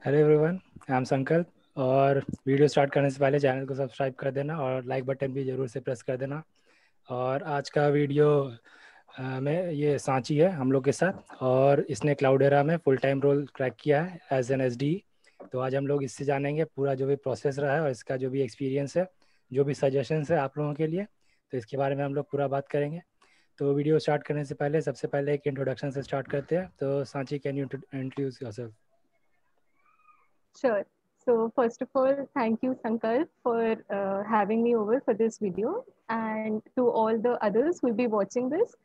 Hello everyone, I am संकल्प। और video start करने से पहले चैनल को सब्सक्राइब कर देना और लाइक बटन भी ज़रूर से प्रेस कर देना। और आज का वीडियो में ये सांची है हम लोग के साथ, और इसने क्लाउडेरा में फुल टाइम रोल क्रैक किया है एज एन एस डी। तो आज हम लोग इससे जानेंगे पूरा जो भी प्रोसेस रहा है और इसका जो भी एक्सपीरियंस है, जो भी सजेशंस है आप लोगों के लिए, तो इसके बारे में हम लोग पूरा बात करेंगे। तो वीडियो स्टार्ट करने से पहले सबसे पहले एक इंट्रोडक्शन से स्टार्ट करते हैं। तो Sanchi, can you introduce yourself? Sure. So first of all, thank you, Sankalp, for having me over for this video. And to all the others who will be watching this,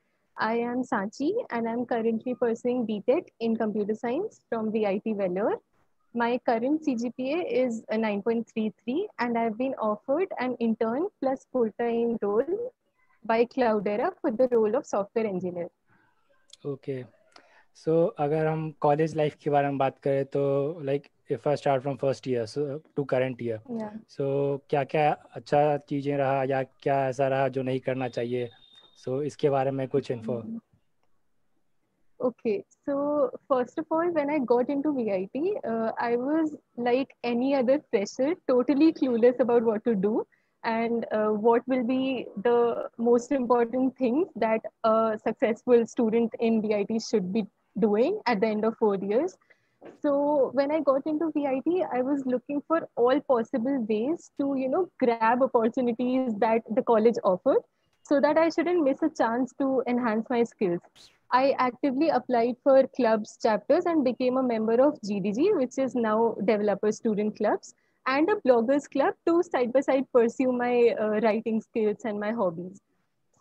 I am Sachi and I'm currently pursuing BTech in Computer Science from VIT Vellore. My current CGPA is a 9.33 and I've been offered an intern plus full-time role by Cloudera for the role of software engineer. Okay, so अगर हम college life के बारे में बात करें तो like if I start from first year to current year, Yeah. So क्या क्या अच्छा चीज़ें रहा या क्या ऐसा रहा जो नहीं करना चाहिए, सो इसके बारे में कुछ info. Okay, so first of all, when I got into VIT, I was like any other fresher, totally clueless about what to do and what will be the most important things that a successful student in VIT should be doing at the end of 4 years. So when I got into VIT, I was looking for all possible ways to, grab opportunities that the college offered so that I shouldn't miss a chance to enhance my skills. I actively applied for clubs chapters and became a member of GDG, which is now Developer Student Clubs, and a bloggers club to side by side pursue my writing skills and my hobbies.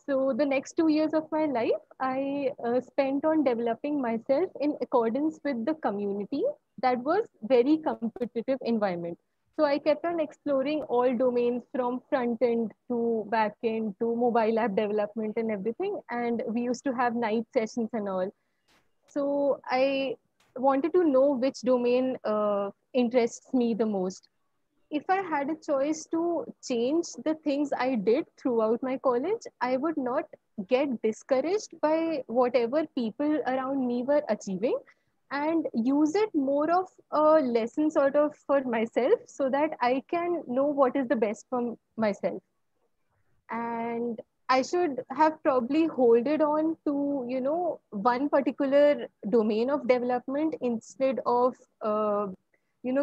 So the next 2 years of my life, I spent on developing myself in accordance with the community that was very competitive environment. So I kept on exploring all domains from front end to back end to mobile app development and everything. And we used to have night sessions and all. So I wanted to know which domain interests me the most. If I had a choice to change the things I did throughout my college, I would not get discouraged by whatever people around me were achieving and use it more of a lesson sort of for myself so that I can know what is the best for myself. And I should have probably holded on to, one particular domain of development instead of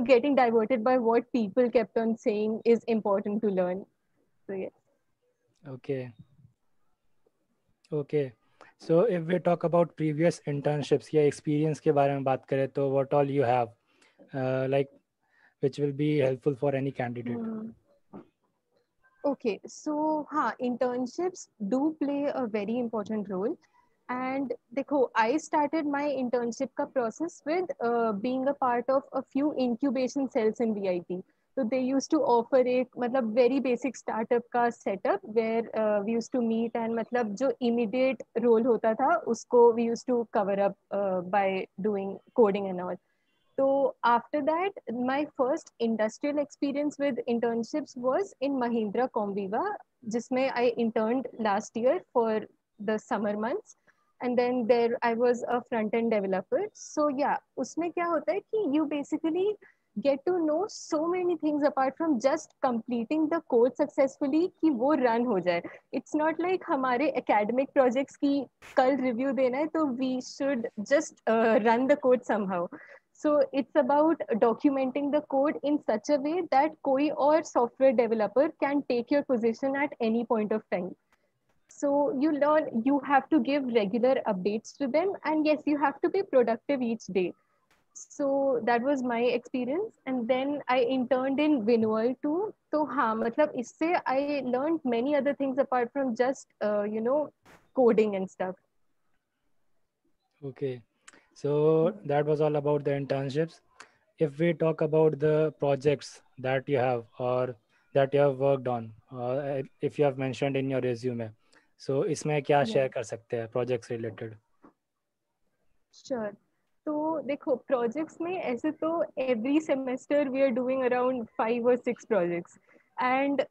getting diverted by what people kept on saying is important to learn. So yes. Okay okay, so if we talk about previous internships या experience के बारे में बात करें तो what all you have like which will be helpful for any candidate? Hmm. Okay, so internships do play a very important role. And देखो, I started my internship का process with being a part of a few incubation cells in VIT. So they used to offer एक मतलब very basic startup का setup where we used to meet and मतलब जो immediate role होता था उसको we used to cover up by doing coding and all. So after that, my first industrial experience with internships was in Mahindra Comviva, जिसमें I interned last year for the summer months. And then there I was a front end developer. So yeah, उसमें क्या होता है कि you basically get to know so many things apart from just completing the code successfully कि वो run हो जाए. It's not like हमारे academic projects की कल review देना है तो we should just run the code somehow. So it's about documenting the code in such a way that koi or software developer can take your position at any point of time. So you learn, you have to give regular updates to them, and yes, you have to be productive each day. So that was my experience, and then I interned in Winworld too. So हाँ, मतलब इससे I learned many other things apart from just coding and stuff. Okay, so that was all about the internships. If we talk about the projects that you have or that you have worked on, or if you have mentioned in your resume, so इसमें क्या Yeah. share कर सकते हैं projects related? Sure. तो देखो projects में ऐसे तो every semester we are doing around 5 or 6 projects and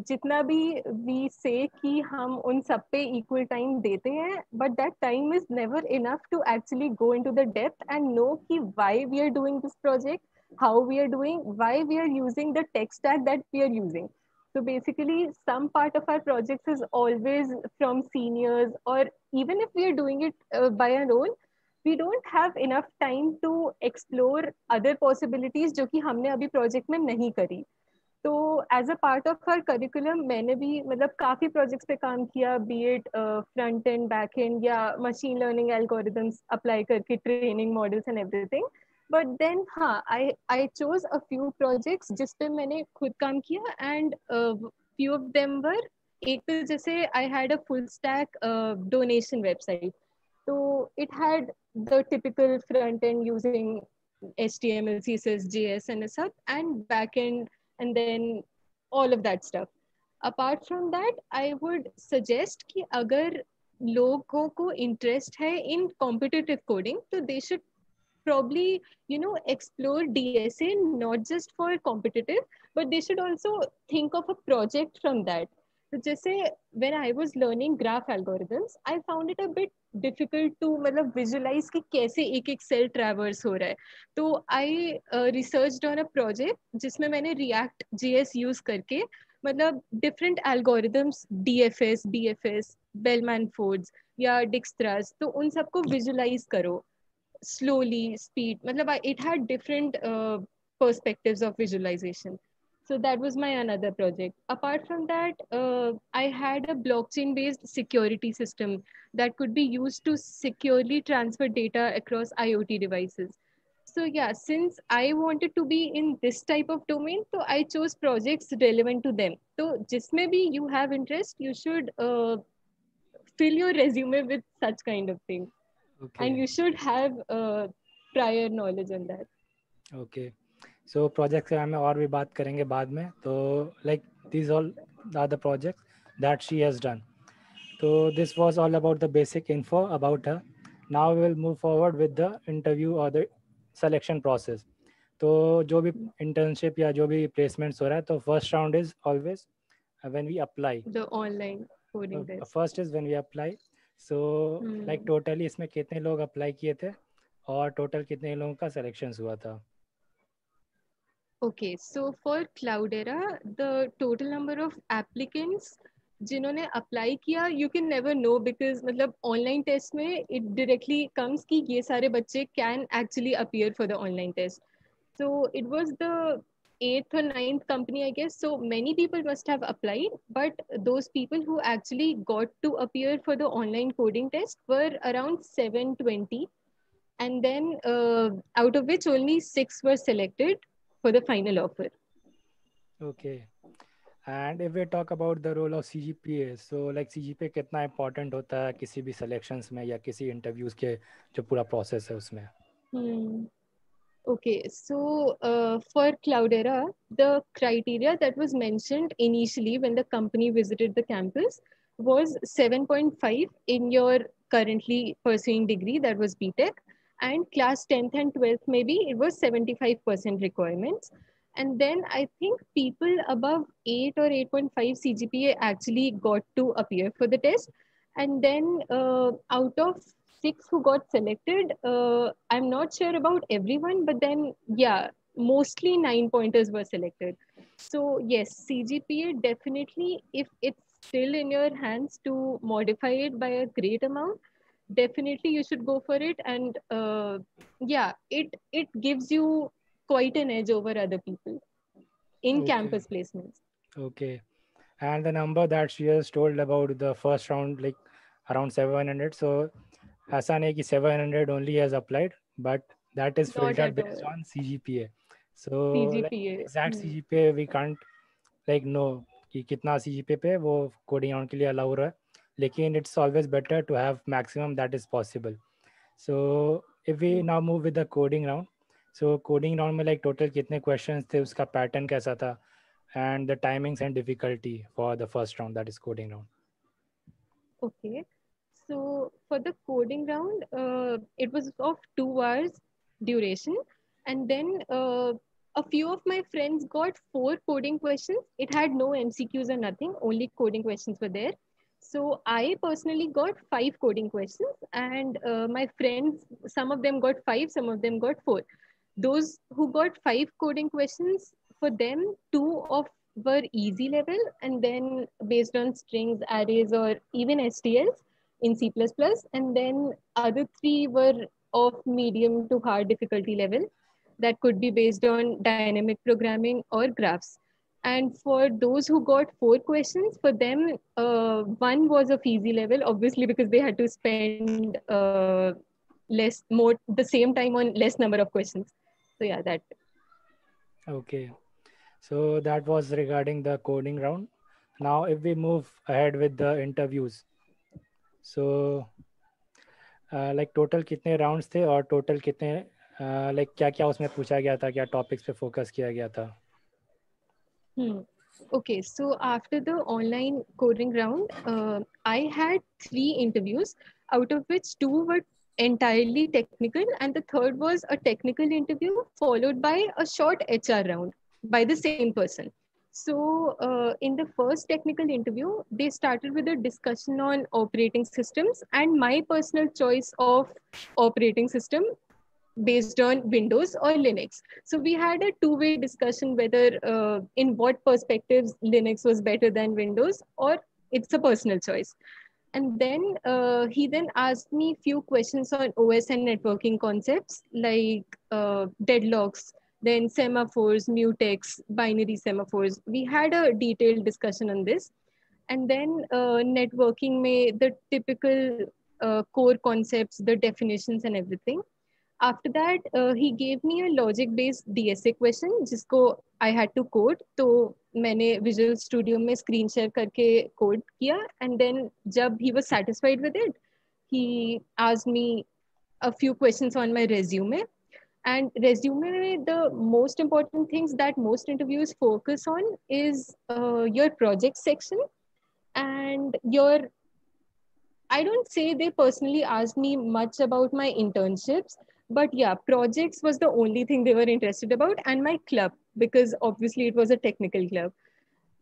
जितना भी वी से कि हम उन सब पे इक्वल टाइम देते हैं but that time is never enough to actually go into the depth and know कि why we are doing this project how we are doing, why we are using the tech stack that we are using. So basically, some part of our projects is always from seniors, or even if we are doing it by our own, we don't have enough time to explore other possibilities जो कि हमने अभी project में नहीं करी. तो as a part of her curriculum मैंने भी मतलब काफी प्रोजेक्ट्स पे काम किया, be it front end back end या मशीन लर्निंग एल्गोरिदम्स अप्लाई करके training models and everything. But then हाँ, I chose a few projects जिस पे मैंने खुद काम किया, and few of them were, एक तो जैसे I had a full stack donation website. तो it had the typical front and using HTML, CSS, JS and सब, and back end, and then all of that stuff. Apart from that, I would suggest कि अगर लोगों को interest है in competitive coding, तो they should probably, explore DSA not just for competitive, but they should also think of a project from that. So जैसे when I was learning graph algorithms, I found it a bit difficult to मतलब visualize कि कैसे एक एक cell traverse हो रहा है. तो I researched on a project जिसमें मैंने React JS use करके मतलब different algorithms, DFS, BFS, Bellman Fords या Dijkstra's, तो उन सबको visualize करो slowly, speed. Matlab, it had different perspectives of visualization. So that was my another project. Apart from that, I had a blockchain based security system that could be used to securely transfer data across IoT devices. So yeah, since I wanted to be in this type of domain, so I chose projects relevant to them. So jisme bhi you have interest, you should fill your resume with such kind of things. And Okay. you should have prior knowledge on that. Okay. So projects के बारे में और भी बात करेंगे बाद में. तो like these all are the projects that she has done. So this was all about the basic info about her. Now we will move forward with the interview or the selection process. तो जो भी internship या जो भी placements हो रहा है, तो first round is always when we apply. The online coding test. First is when we apply. So like totally इसमें कितने लोग apply किए थे और total कितने लोगों का selections हुआ था? Okay, so for Cloudera, the total number of applicants जिन्होंने अप्लाई किया, you can never know because मतलब online test में it directly comes कि ये सारे बच्चे can actually appear for the online test. So it was the 8th or 9th company, I guess. So many people must have applied, but those people who actually got to appear for the online coding test were around 720. And then out of which only 6 were selected for the final offer. Okay. And if we talk about the role of CGPA, so like CGPA कितना important होता है किसी भी selections में या किसी interviews के जो पूरा process है उसमें? Okay, so for Cloudera, the criteria that was mentioned initially when the company visited the campus was 7.5 in your currently pursuing degree, that was BTech, and class 10th and 12th, maybe it was 75% requirements. And then I think people above 8 or 8.5 CGPA actually got to appear for the test. And then out of 6 who got selected, I'm not sure about everyone, but then yeah, mostly 9 pointers were selected. So yes, CGPA definitely, if it's still in your hands to modify it by a great amount, definitely you should go for it. And yeah, it gives you quite an edge over other people in campus placements. Okay. And the number that she has told about the first round, like around 700. So ऐसा नहीं कि 700 only has applied, but that is Not filtered at based all. on CGPA. So like CGPA. exact CGPA we can't like know कि कितना CGPA पे वो coding round के लिए allow रहा है. लेकिन it's always better to have maximum that is possible. So if we now move with the coding round, so coding round में like total कितने questions थे, उसका pattern कैसा था, and the timings and difficulty for the first round, that is coding round. Okay. So for the coding round, it was of 2 hours duration. And then a few of my friends got 4 coding questions. It had no MCQs or nothing, only coding questions were there. So I personally got 5 coding questions, and my friends, some of them got 5, some of them got 4. Those who got 5 coding questions, for them, 2 of were easy level, and then based on strings, arrays, or even STLs in C++, and then other 3 were of medium to hard difficulty level that could be based on dynamic programming or graphs. And for those who got 4 questions, for them, one was of easy level, obviously because they had to spend the same time on less number of questions. So yeah, that. Okay. So that was regarding the coding round. Now, if we move ahead with the interviews, so like total कितने rounds थे और total कितने like क्या क्या उसमें पूछा गया था, क्या टॉपिक्स पे फोकस किया गया था? Hmm. Okay, so after the online coding round, I had 3 interviews, out of which 2 were entirely technical, and the third was a technical interview followed by a short HR round by the same person. So, in the first technical interview, they started with a discussion on operating systems and my personal choice of operating system based on Windows or Linux. So we had a two-way discussion whether in what perspectives Linux was better than Windows, or it's a personal choice. And then he then asked me few questions on OS and networking concepts like deadlocks, then semaphores, mutex, binary semaphores. We had a detailed discussion on this. And then networking may the typical core concepts, the definitions and everything. After that, he gave me a logic based DSA question जिसको I had to code. तो मैंने Visual Studio में screen share करके code किया, and then जब he was satisfied with it, he asked me a few questions on my resume. And resume में the most important things that most interviews focus on is your project section and your. I don't say they personally asked me much about my internships, but yeah, projects was the only thing they were interested about, and my club, because obviously it was a technical club.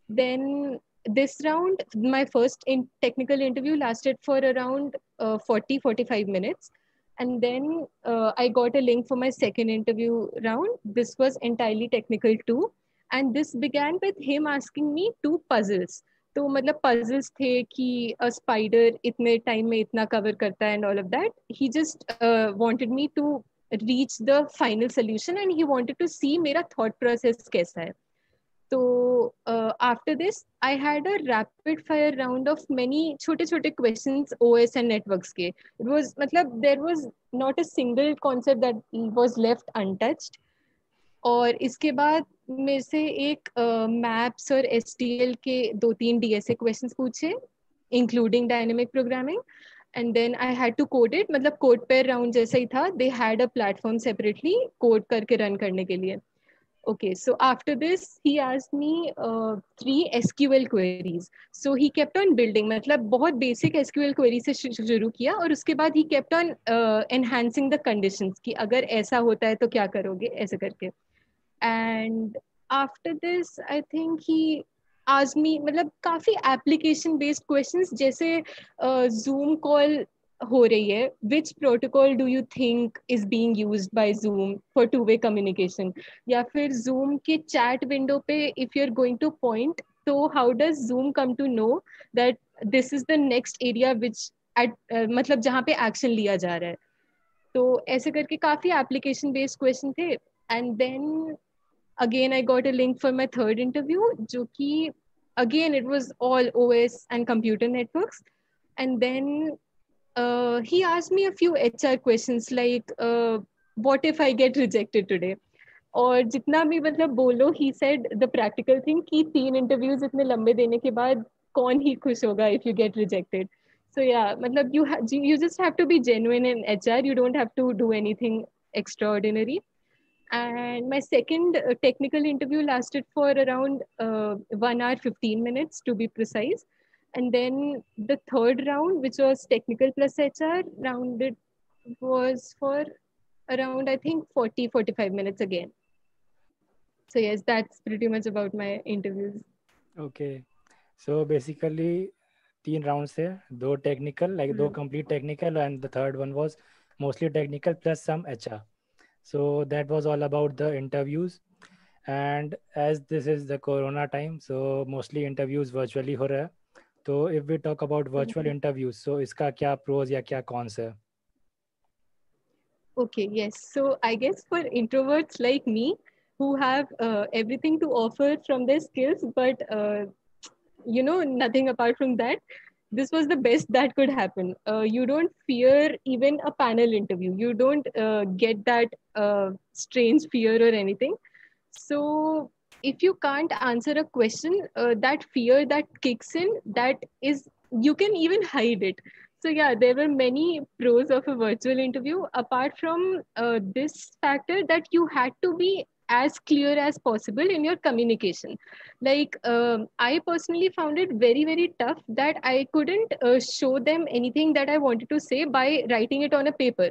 Then this round, my first technical interview lasted for around 40-45 minutes. And then I got a link for my second interview round. This was entirely technical too. And this began with him asking me 2 puzzles. तो मतलब puzzles थे कि a spider इतने time में इतना cover करता है and all of that. He just wanted me to reach the final solution, and he wanted to see मेरा thought process कैसा है. So after this, I had a rapid fire round of many छोटे छोटे questions OS and networks के. It was मतलब there was not a single concept that was left untouched. और इसके बाद मेरे से एक मैप्स और STL के 2-3 DSA questions पूछे, including dynamic programming. And then I had to code it. मतलब code pair round जैसा ही था. They had a platform separately code करके run करने के लिए. Okay, so after this, he asked me 3 SQL queries. So he kept on building. मतलब बहुत basic SQL query से शुरू किया, और उसके बाद he kept on enhancing the conditions कि अगर ऐसा होता है तो क्या करोगे, ऐसे करके. And after this, I think he asked me मतलब काफी application based questions, जैसे Zoom call हो रही है, which protocol do you think is being used by Zoom for two-way communication, या फिर Zoom के chat window पे if you're going to point, so how does Zoom come to know that this is the next area which at मतलब जहाँ पे action लिया जा रहा है. तो ऐसे करके काफी application based question थे. And then again I got a link for my third interview, जो कि again it was all OS and computer networks. And then he asked me a few HR questions like what if I get rejected today. और जितना भी मतलब बोलो, he said the practical thing कि 3 interviews इतने लंबे देने के बाद कौन ही खुश होगा if you get rejected. So yeah, मतलब you just have to be genuine in HR. You don't have to do anything extraordinary. And my second technical interview lasted for around 1 hour 15 minutes to be precise. And then the third round, which was technical plus HR round, it was for around I think 40-45 minutes again. So yes, that's pretty much about my interviews. Okay, so basically 3 rounds थे, 2 technical, like 2 complete technical, and the third one was mostly technical plus some HR. So that was all about the interviews. And as this is the corona time, so mostly interviews virtually हो रहा है. तो if we talk about virtual interviews, so इसका क्या pros या क्या cons है? Okay, yes. So I guess for introverts like me who have everything to offer from their skills, but nothing apart from that, this was the best that could happen. You don't fear even a panel interview. You don't get that strange fear or anything. So if you can't answer a question, that fear that kicks in, that is, you can even hide it. So yeah, there were many pros of a virtual interview apart from this factor that you had to be as clear as possible in your communication. Like I personally found it very very tough that I couldn't show them anything that I wanted to say by writing it on a paper.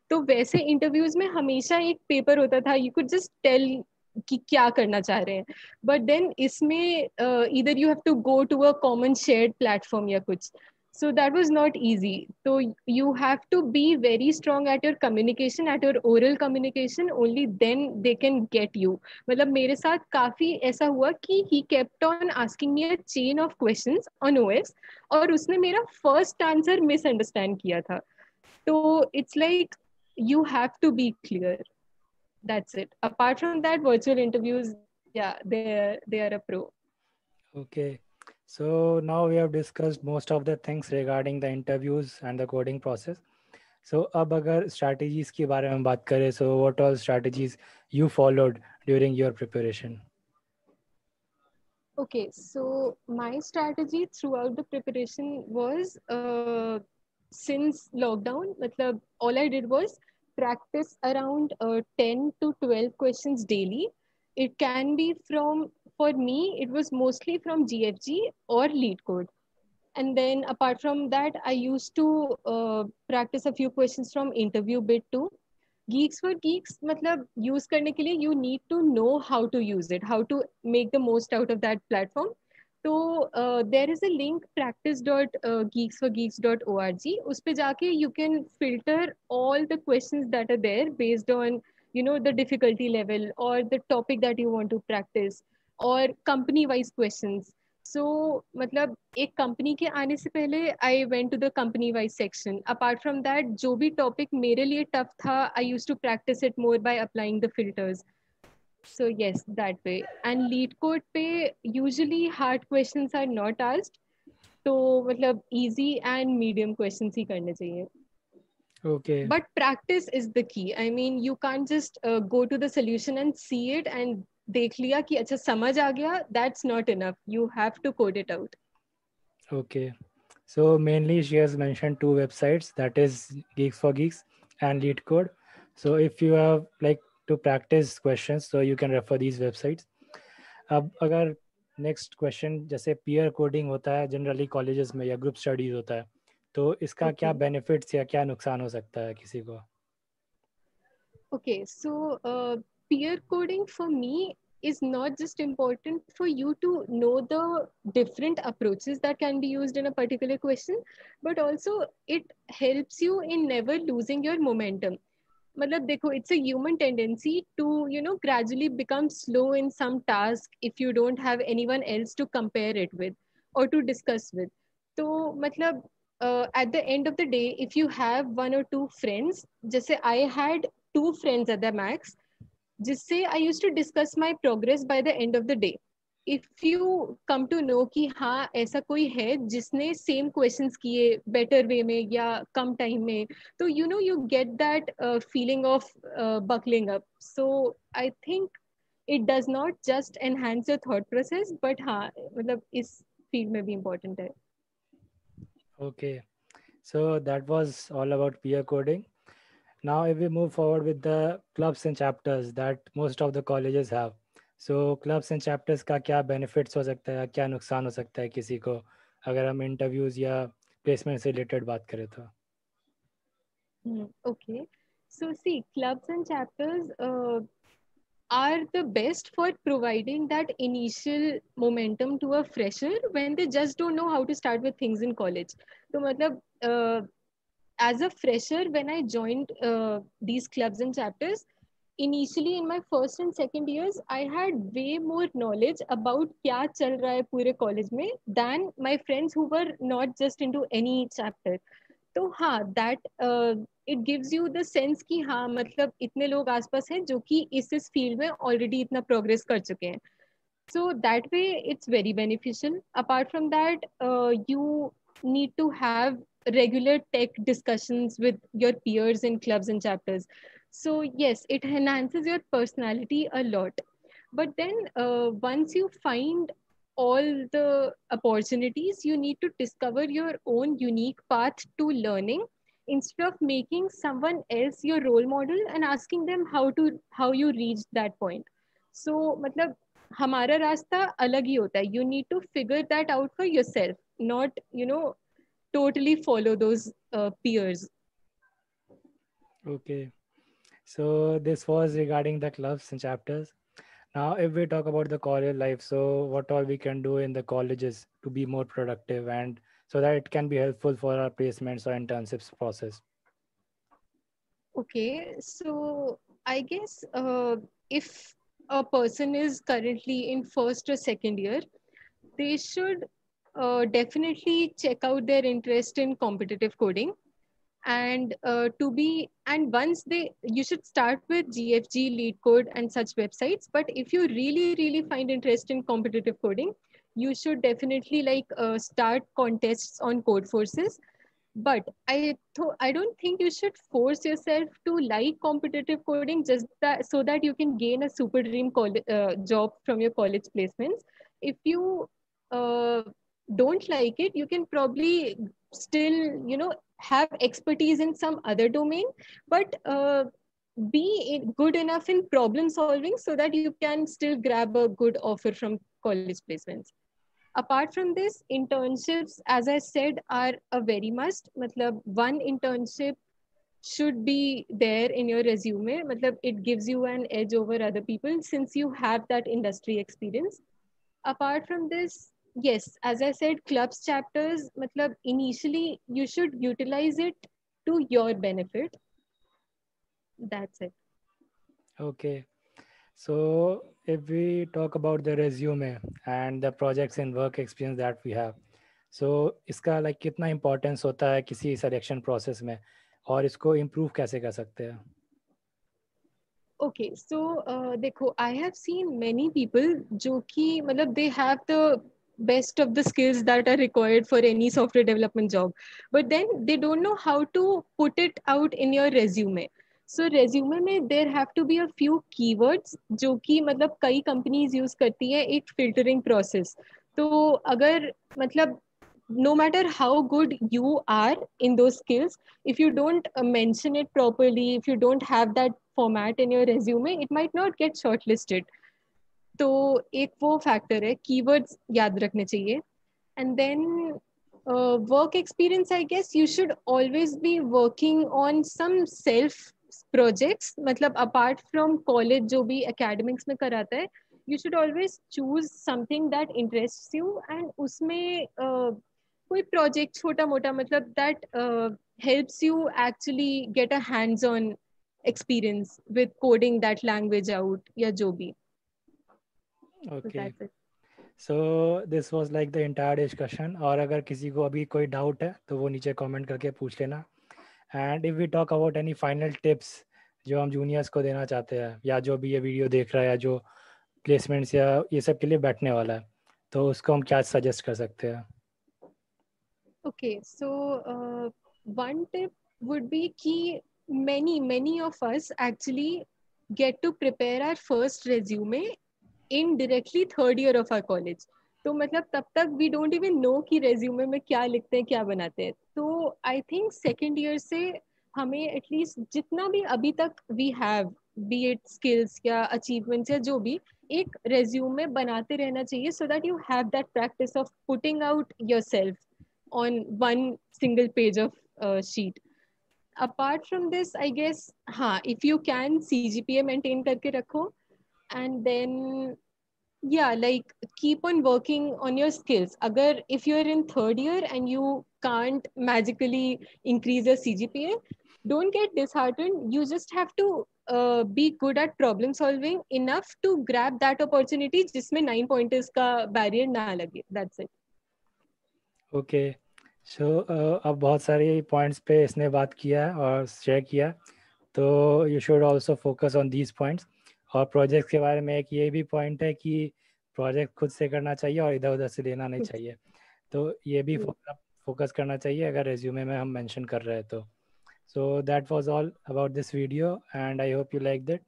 तो वैसे interviews में हमेशा एक paper होता था, you could just tell कि क्या करना चाह रहे हैं. बट देन इसमें इधर you have to go to a common shared platform या कुछ. So that was not easy. So you have to be very strong at your communication, at your oral communication. Only then they can get you. मतलब मेरे साथ काफी ऐसा हुआ कि he kept on asking me a chain of questions on OS और उसने मेरा first answer misunderstand किया था. तो it's like you have to be clear. That's it. Apart from that, virtual interviews, yeah, they are a pro. Okay. So now we have discussed most of the things regarding the interviews and the coding process. So अब अगर strategies के बारे में बात करें, so what all strategies you followed during your preparation? Okay, so my strategy throughout the preparation was since lockdown, matlab, all I did was practice around 10 to 12 questions daily. It can be from, for me, it was mostly from GFG or lead code. And then apart from that, I used to practice a few questions from interview bit too. Geeks for geeks मतलब use करने के लिए you need to know how to use it, how to make the most out of that platform. So there is a link practice.geeksforgeeks.org. उस पे जाके you can filter all the questions that are there based on the difficulty level or the topic that you want to practice or company wise questions. सो मतलब एक company के आने से पहले I went to the company wise section. Apart from that जो भी topic मेरे लिए टफ था आई use to practice it more by applying the filters. So yes that way. And leet code पे usually hard questions are not asked, तो मतलब easy and medium questions ही करने चाहिए. Okay. But practice is the key. I mean, you can't just go to the solution and see it and देख लिया कि अच्छा समझ आ गया. That's not enough. You have to code it out. Okay. So mainly she has mentioned two websites, that is Geeks for Geeks and LeetCode. So if you have like to practice questions, so you can refer these websites. अब अगर next question, जैसे peer coding होता है generally colleges में या group studies होता है, तो इसका क्या बेनिफिट्स या क्या नुकसान हो सकता है किसी को? Okay, so peer coding for me is not just important for you to know the different approaches that can be used in a particular question, but also it helps you in never losing your momentum. मतलब देखो, it's a human tendency to gradually become slow in some task if you don't have anyone else to compare it with or to discuss with. तो मतलब at the end of the day, if you have one or two friends, जैसे I had two friends at the max, जिससे I used to discuss my progress by the end of the day. If you come to know कि हाँ ऐसा कोई है जिसने same questions किए better way में या कम टाइम में, तो you get that feeling of buckling up. So I think it does not just enhance your thought process, but हाँ मतलब इस फील्ड में भी important है. Okay, so that was all about peer coding. Now if we move forward with the clubs and chapters that most of the colleges have, so clubs and chapters का क्या benefits हो सकता है, क्या नुकसान हो सकता है किसी को, अगर हम interviews या placement से related बात करें तो? Okay, so see, clubs and chapters are the best for providing that initial momentum to a fresher when they just don't know how to start with things in college. So matlab, as a fresher, when I joined these clubs and chapters, initially in my first and second years, I had way more knowledge about क्या चल रहा है पूरे college में than my friends who were not just into any chapter. तो हाँ, that it gives you the sense कि हाँ मतलब इतने लोग आसपास हैं जो कि इस फील्ड में already इतना progress कर चुके हैं. So that way it's very beneficial. Apart from that, you need to have regular tech discussions with your peers in clubs and chapters. So yes, it enhances your personality a lot. But then once you find all the opportunities, you need to discover your own unique path to learning instead of making someone else your role model and asking them how you reached that point. So मतलब हमारा रास्ता अलग ही होता है. You need to figure that out for yourself, not totally follow those peers. Okay, so this was regarding the clubs and chapters. Now, if we talk about the college life, so what all we can do in the colleges to be more productive and so that it can be helpful for our placements or internships process. Okay, so I guess if a person is currently in first or second year, they should definitely check out their interest in competitive coding. And once you should start with GFG, LeetCode, and such websites. But if you really find interest in competitive coding, you should definitely start contests on Codeforces. But I don't think you should force yourself to like competitive coding just that so that you can gain a super dream job from your college placements. If you uh, don't like it, you can probably still have expertise in some other domain, but good enough in problem solving so that you can still grab a good offer from college placements. Apart from this, internships, as I said, are a very must. Matlab, one internship should be there in your resume. Matlab, it gives you an edge over other people since you have that industry experience. Apart from this, yes, as I said, clubs chapters, matlab, initially you should utilize it to your benefit. That's it. Okay, so if we talk about the resume and the projects and work experience that we have, so इसका like कितना importance होता है किसी selection process में और इसको improve कैसे कर सकते हैं? Okay, so देखो, I have seen many people जो कि मतलब they have the best of the skills that are required for any software development job, but then they don't know how to put it out in your resume. So resume में there have to be a few keywords जो कि मतलब कई companies use करती है एक filtering process. तो अगर मतलब no matter how good you are in those skills, if you don't mention it properly, if you don't have that format in your resume, it might not get shortlisted. तो एक वो factor है, keywords याद रखने चाहिए. And then work experience, I guess you should always be working on some self projects. मतलब apart from college जो भी academics में कराता है, you should always choose something that interests you and उसमें कोई project छोटा मोटा मतलब that helps you actually get a hands on experience with coding that language out या जो भी. So Okay, that's it. so this was like the entire discussion. और अगर किसी को अभी कोई डाउट है तो वो नीचे कमेंट करके पूछ लेना. And if we talk about any final tips जो हम जूनियर्स को देना चाहते हैं या जो भी ये वीडियो देख रहा है या जो प्लेसमेंट्स या ये सब के लिए बैठने वाला है तो उसको हम क्या सजेस्ट कर सकते हैं? Okay, so one tip would be कि many of us actually get to prepare our first resume in directly third year of our college. तो मतलब तब तक we don't even know कि resume में क्या लिखते हैं क्या बनाते हैं. तो I think second year से हमें at least जितना भी अभी तक we have, be it skills या achievements या जो भी, एक resume बनाते रहना चाहिए so that you have that practice of putting out yourself on one single page of sheet. Apart from this, I guess, if you can CGPA maintain करके रखो, and then yeah, like keep on working on your skills. Agar if you're in third year and you can't magically increase your CGPA, don't get disheartened. You just have to be good at problem solving enough to grab that opportunity जिसमें 9 pointers का barrier ना लगे. That's it. Okay, सो अब बहुत सारे points पे इसने बात किया है और शेयर किया, तो you should also focus on these points. और प्रोजेक्ट के बारे में एक ये भी पॉइंट है कि प्रोजेक्ट खुद से करना चाहिए और इधर उधर से लेना नहीं चाहिए, तो ये भी फोकस करना चाहिए अगर रेज्यूमे में हम मेंशन कर रहे हैं तो। So that was all about this video and I hope you like that.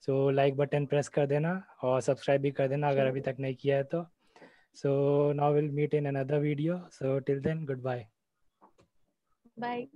So like button press कर देना और सब्सक्राइब भी कर देना अगर अभी तक नहीं किया है तो। So now we'll meet in another video. So till then, goodbye. Bye.